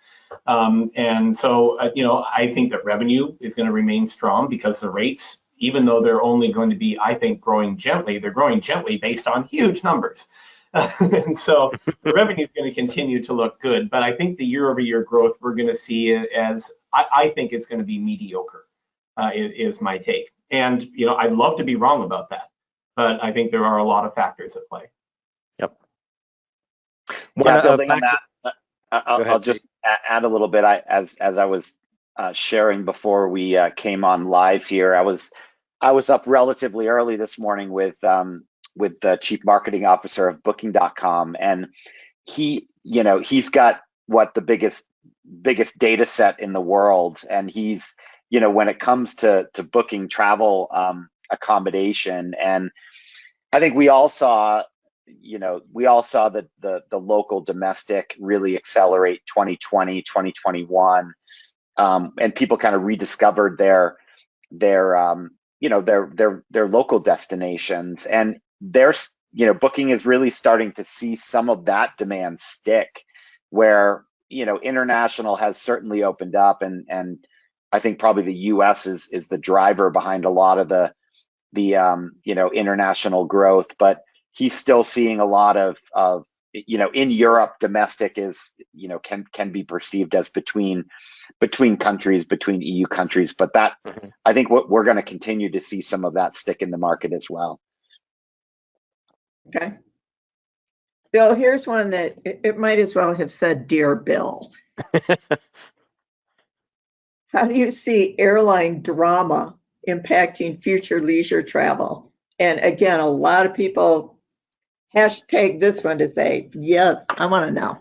And so, I think that revenue is going to remain strong because the rates, even though they're only going to be, I think, growing gently, they're growing gently based on huge numbers. And so the revenue is going to continue to look good. But I think the year-over-year growth we're going to see as, I think it's going to be mediocre. Is my take. And, I'd love to be wrong about that, but I think there are a lot of factors at play. Yep. Yeah, building on that, I'll just add a little bit. As I was sharing before we came on live here, I was up relatively early this morning with the chief marketing officer of Booking.com, and he's got the biggest data set in the world, and he's when it comes to booking travel accommodation, and I think we all saw that the local domestic really accelerate 2020, 2021, and people kind of rediscovered their local destinations, and Booking is really starting to see some of that demand stick, where international has certainly opened up, and I think probably the U.S. is the driver behind a lot of the international growth, but he's still seeing a lot of in Europe, domestic is can be perceived as between countries, between EU countries, but that I think we're going to continue to see some of that stick in the market as well. Okay. Bill, here's one that it might as well have said, Dear Bill. How do you see airline drama impacting future leisure travel? And again, a lot of people hashtag this one to say, yes, I want to know.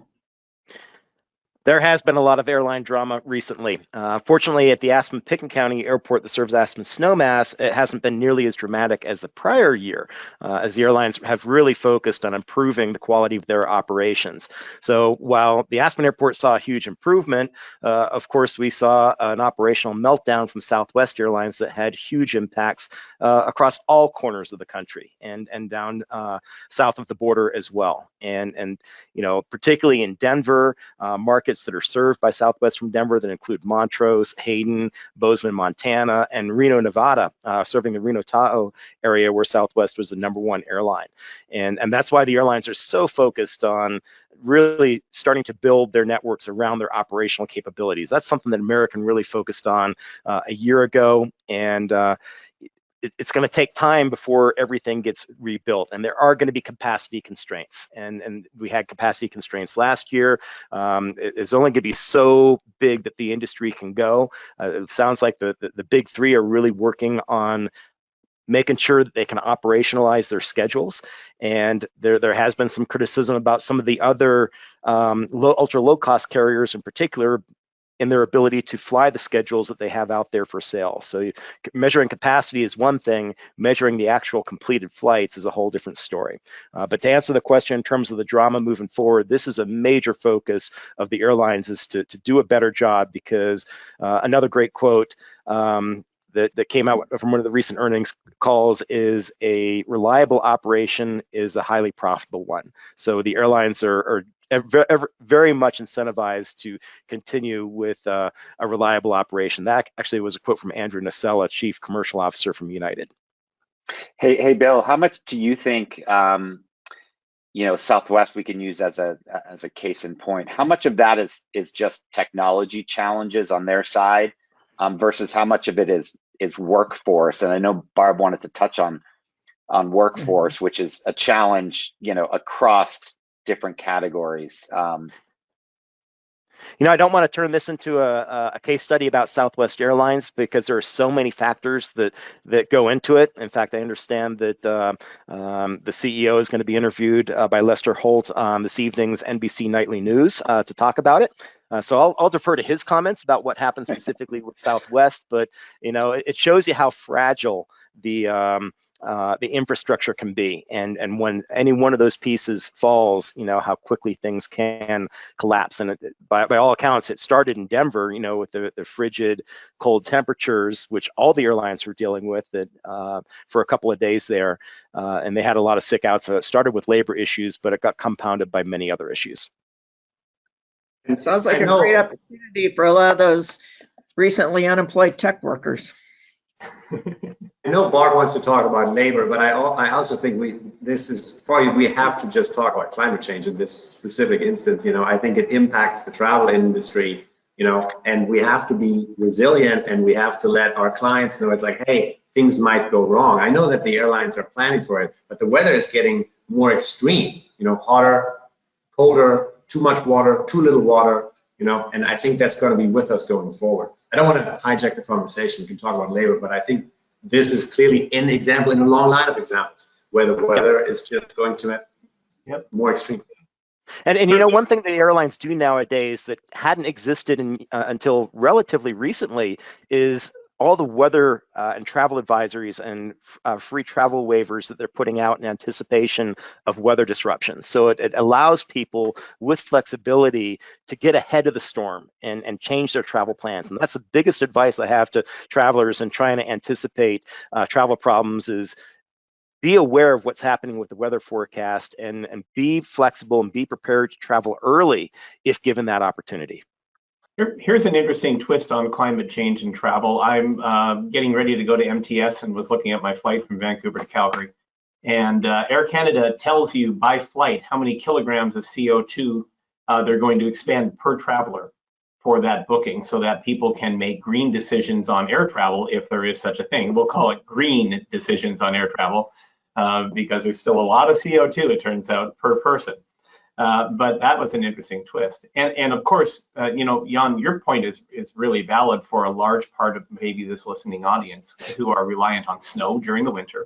There has been a lot of airline drama recently. Fortunately, at the Aspen-Pickens County Airport that serves Aspen Snowmass, it hasn't been nearly as dramatic as the prior year, as the airlines have really focused on improving the quality of their operations. So while the Aspen Airport saw a huge improvement, of course, we saw an operational meltdown from Southwest Airlines that had huge impacts across all corners of the country and down south of the border as well. And particularly in Denver, markets that are served by Southwest from Denver that include Montrose, Hayden, Bozeman, Montana, and Reno, Nevada, serving the Reno-Tahoe area where Southwest was the #1 airline. And that's why the airlines are so focused on really starting to build their networks around their operational capabilities. That's something that American really focused on a year ago, and it's going to take time before everything gets rebuilt, and there are going to be capacity constraints, and we had capacity constraints last year. It's only going to be so big that the industry can go. It sounds like the big three are really working on making sure that they can operationalize their schedules, and there has been some criticism about some of the other ultra low cost carriers in particular in their ability to fly the schedules that they have out there for sale. So measuring capacity is one thing, measuring the actual completed flights is a whole different story. But to answer the question in terms of the drama moving forward, this is a major focus of the airlines, is to do a better job, because another great quote that came out from one of the recent earnings calls is, a reliable operation is a highly profitable one. So the airlines are very much incentivized to continue with a reliable operation. That actually was a quote from Andrew Nacella, Chief Commercial Officer from United. Hey, Bill, how much do you think, Southwest we can use as a case in point? How much of that is just technology challenges on their side versus how much of it is workforce? And I know Barb wanted to touch on workforce, which is a challenge, across different categories. I don't want to turn this into a case study about Southwest Airlines because there are so many factors that go into it. In fact, I understand that the CEO is going to be interviewed by Lester Holt on this evening's NBC Nightly News to talk about it. So I'll defer to his comments about what happened specifically with Southwest, but it shows you how fragile the infrastructure can be, and when any one of those pieces falls, how quickly things can collapse. And by all accounts, it started in Denver, with the frigid, cold temperatures, which all the airlines were dealing with for a couple of days there, and they had a lot of sick outs. So it started with labor issues, but it got compounded by many other issues. It sounds like a great opportunity for a lot of those recently unemployed tech workers. I know Bart wants to talk about labor, but I also think we have to just talk about climate change in this specific instance. I think it impacts the travel industry, and we have to be resilient, and we have to let our clients know it's like, hey, things might go wrong. I know that the airlines are planning for it, but the weather is getting more extreme, hotter, colder, too much water, too little water, and I think that's going to be with us going forward. I don't want to hijack the conversation. We can talk about labor, but I think this is clearly an example in a long line of examples where the weather is just going to more extreme. And one thing the airlines do nowadays that hadn't existed until relatively recently is all the weather and travel advisories and free travel waivers that they're putting out in anticipation of weather disruptions. So it allows people with flexibility to get ahead of the storm and change their travel plans. And that's the biggest advice I have to travelers in trying to anticipate travel problems is be aware of what's happening with the weather forecast and be flexible and be prepared to travel early if given that opportunity. Here's an interesting twist on climate change and travel. I'm getting ready to go to MTS and was looking at my flight from Vancouver to Calgary. And Air Canada tells you by flight how many kilograms of CO2 they're going to expend per traveler for that booking so that people can make green decisions on air travel if there is such a thing. We'll call it green decisions on air travel because there's still a lot of CO2, it turns out, per person. But that was an interesting twist. And of course, Jan, your point is really valid for a large part of maybe this listening audience who are reliant on snow during the winter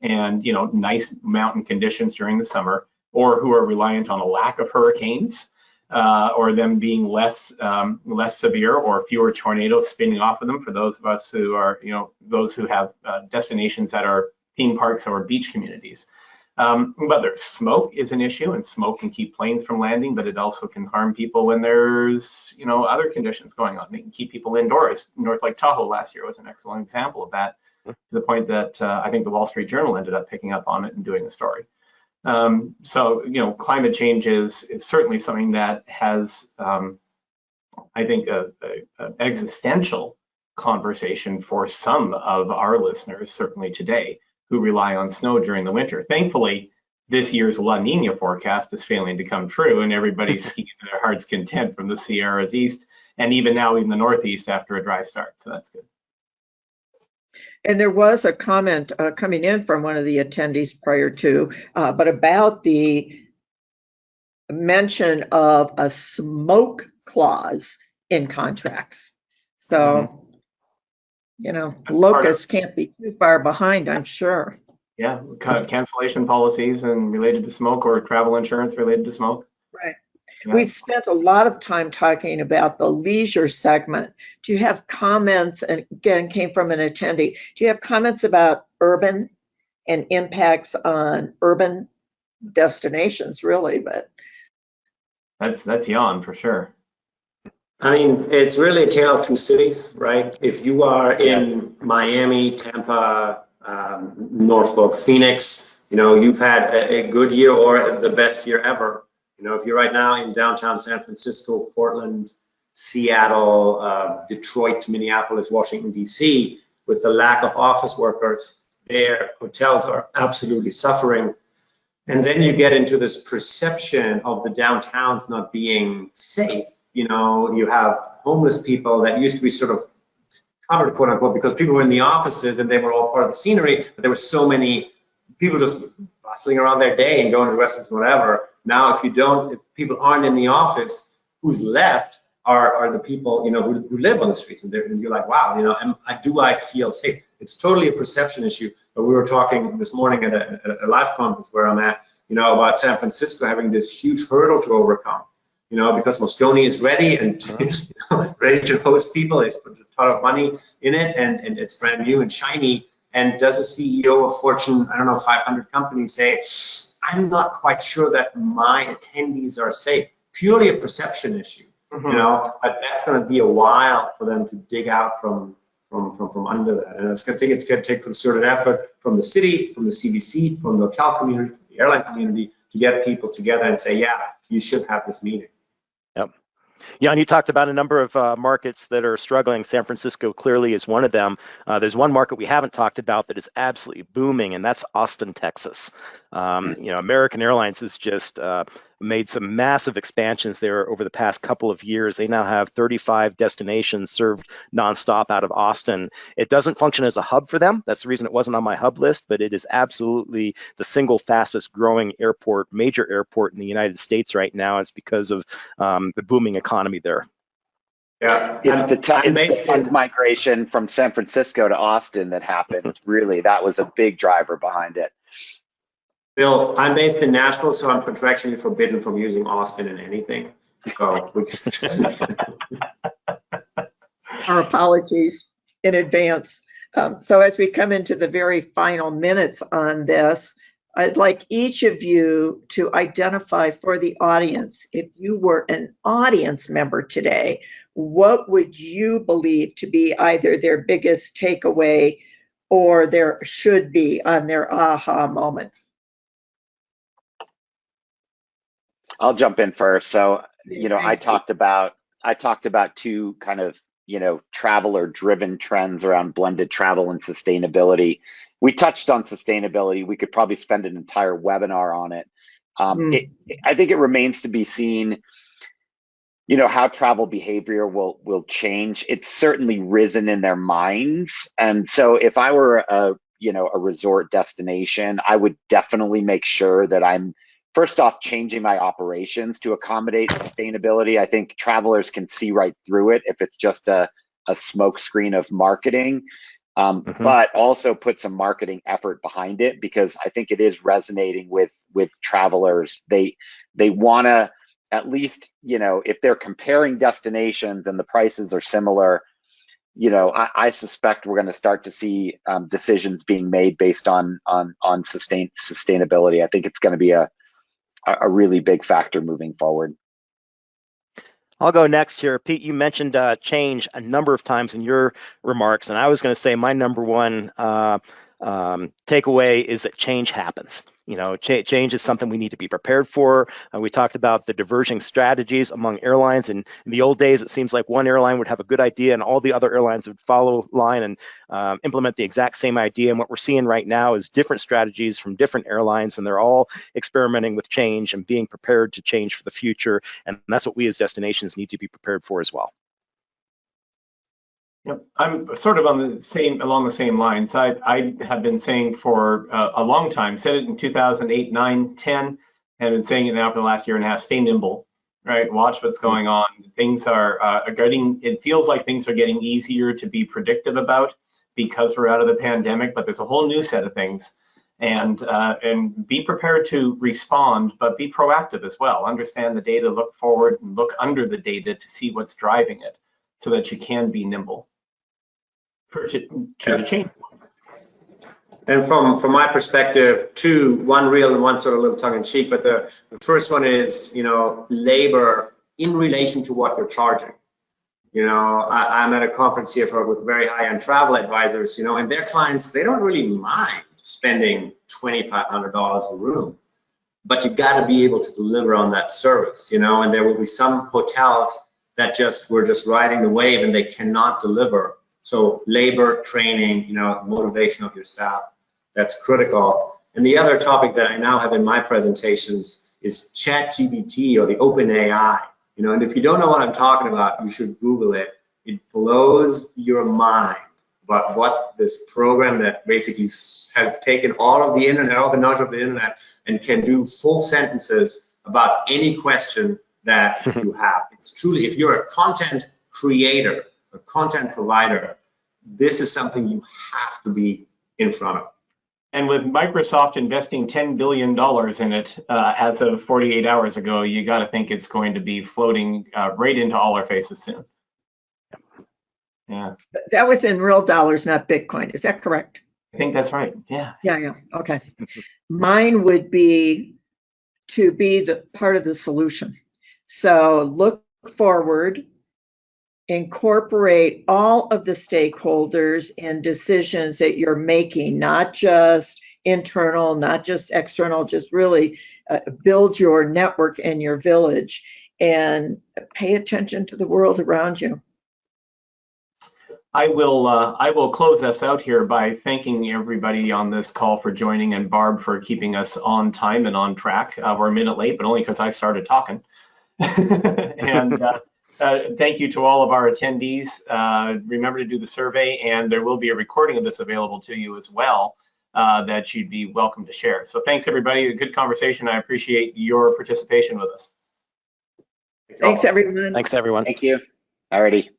and, nice mountain conditions during the summer, or who are reliant on a lack of hurricanes or them being less severe or fewer tornadoes spinning off of them for those of us who are, those who have destinations that are theme parks or beach communities. Whether smoke is an issue, and smoke can keep planes from landing, but it also can harm people when there's other conditions going on. They can keep people indoors. North Lake Tahoe last year was an excellent example of that, to the point that I think the Wall Street Journal ended up picking up on it and doing a story. So climate change is certainly something that has I think an existential conversation for some of our listeners, certainly today, who rely on snow during the winter. Thankfully, this year's La Nina forecast is failing to come true, and everybody's skiing to their heart's content from the Sierras east, and even now in the Northeast after a dry start. So that's good. And there was a comment coming in from one of the attendees prior to, but about the mention of a smoke clause in contracts. So. Locusts can't be too far behind, I'm sure. Yeah, kind of cancellation policies and related to smoke, or travel insurance related to smoke. Right. Yeah. We've spent a lot of time talking about the leisure segment. Do you have comments, and again, came from an attendee, do you have comments about urban and impacts on urban destinations, really? But that's Jan for sure. I mean, it's really a tale of two cities, right? If you are in Miami, Tampa, Norfolk, Phoenix, you've had a good year or the best year ever. If you're right now in downtown San Francisco, Portland, Seattle, Detroit, Minneapolis, Washington, D.C., with the lack of office workers, their hotels are absolutely suffering. And then you get into this perception of the downtowns not being safe. You have homeless people that used to be sort of covered, quote unquote, because people were in the offices and they were all part of the scenery, but there were so many people just bustling around their day and going to restaurants and whatever. Now, if people aren't in the office, who's left? are the people, you know, who live on the streets, and you're like, wow, you know, do I feel safe? It's totally a perception issue. But we were talking this morning at a live conference where I'm at, you know, about San Francisco having this huge hurdle to overcome, you know, because Moscone is ready and you know, ready to host people. It's put a ton of money in it, and it's brand new and shiny. And does a CEO of Fortune, I don't know, 500 companies say, I'm not quite sure that my attendees are safe? Purely a perception issue, you know. But that's going to be a while for them to dig out from under that. And I think it's going to take concerted effort from the city, from the CBC, from the hotel community, from the airline community to get people together and say, yeah, you should have this meeting. Yep. Yeah, and you talked about a number of markets that are struggling. San Francisco clearly is one of them. There's one market we haven't talked about that is absolutely booming, and that's Austin, Texas. You know, American Airlines has just made some massive expansions there over the past couple of years. They now have 35 destinations served nonstop out of Austin. It doesn't function as a hub for them. That's the reason it wasn't on my hub list, but it is absolutely the single fastest growing airport, major airport in the United States right now. It's because of the booming economy there. Yeah, it's the fund migration from San Francisco to Austin that happened. Really, that was a big driver behind it. Bill, I'm based in Nashville, so I'm contractually forbidden from using Austin in anything. So Our apologies in advance. So as we come into the very final minutes on this, I'd like each of you to identify for the audience, if you were an audience member today, what would you believe to be either their biggest takeaway or there should be on their aha moment? I'll jump in first. So, you know, I talked about two kind of, you know, traveler driven trends around blended travel and sustainability. We touched on sustainability. We could probably spend an entire webinar on it. I think it remains to be seen, you know, how travel behavior will change. It's certainly risen in their minds. And so if I were a resort destination, I would definitely make sure that I'm first off changing my operations to accommodate sustainability. I think travelers can see right through it if it's just a smoke screen of marketing, but also put some marketing effort behind it, because I think it is resonating with travelers. They want to, at least, you know, if they're comparing destinations and the prices are similar, you know, I suspect we're going to start to see decisions being made based on sustainability. I think it's going to be a really big factor moving forward. I'll go next here. Pete, you mentioned change a number of times in your remarks, and I was going to say my number one takeaway is that change happens. You know, change is something we need to be prepared for. We talked about the diverging strategies among airlines. And in the old days, it seems like one airline would have a good idea and all the other airlines would follow line and implement the exact same idea. And what we're seeing right now is different strategies from different airlines, and they're all experimenting with change and being prepared to change for the future. And that's what we as destinations need to be prepared for as well. Yep, I'm sort of along the same lines. I have been saying for a long time, said it in 2008, 9, 10, and been saying it now for the last year and a half, stay nimble, right? Watch what's going on. Things are it feels like things are getting easier to be predictive about because we're out of the pandemic, but there's a whole new set of things. And be prepared to respond, but be proactive as well. Understand the data, look forward and look under the data to see what's driving it so that you can be nimble to the change. And from my perspective, one real and one sort of little tongue in cheek, but the first one is, you know, labor in relation to what you're charging. You know, I'm at a conference here with very high-end travel advisors, you know, and their clients, they don't really mind spending $2,500 a room, but you got to be able to deliver on that service, you know, and there will be some hotels that we're just riding the wave and they cannot deliver. So labor, training, you know, motivation of your staff, that's critical. And the other topic that I now have in my presentations is ChatGPT, or the OpenAI. You know, and if you don't know what I'm talking about, you should Google it. It blows your mind about what this program that basically has taken all of the internet, all the knowledge of the internet, and can do full sentences about any question that you have. It's truly, if you're a content creator, a content provider, this is something you have to be in front of. And with Microsoft investing $10 billion in it as of 48 hours ago, you got to think it's going to be floating right into all our faces soon. Yeah. That was in real dollars, not Bitcoin. Is that correct? I think that's right. Yeah. Yeah. Okay. Mine would be to be the part of the solution. So look forward, incorporate all of the stakeholders in decisions that you're making, not just internal, not just external, just really build your network and your village and pay attention to the world around you. I will close us out here by thanking everybody on this call for joining, and Barb for keeping us on time and on track. We're a minute late, but only because I started talking. And thank you to all of our attendees. Remember to do the survey, and there will be a recording of this available to you as well that you'd be welcome to share. So thanks, everybody. A good conversation. I appreciate your participation with us. Thanks, everyone. Thanks, everyone. Thank you. Alrighty.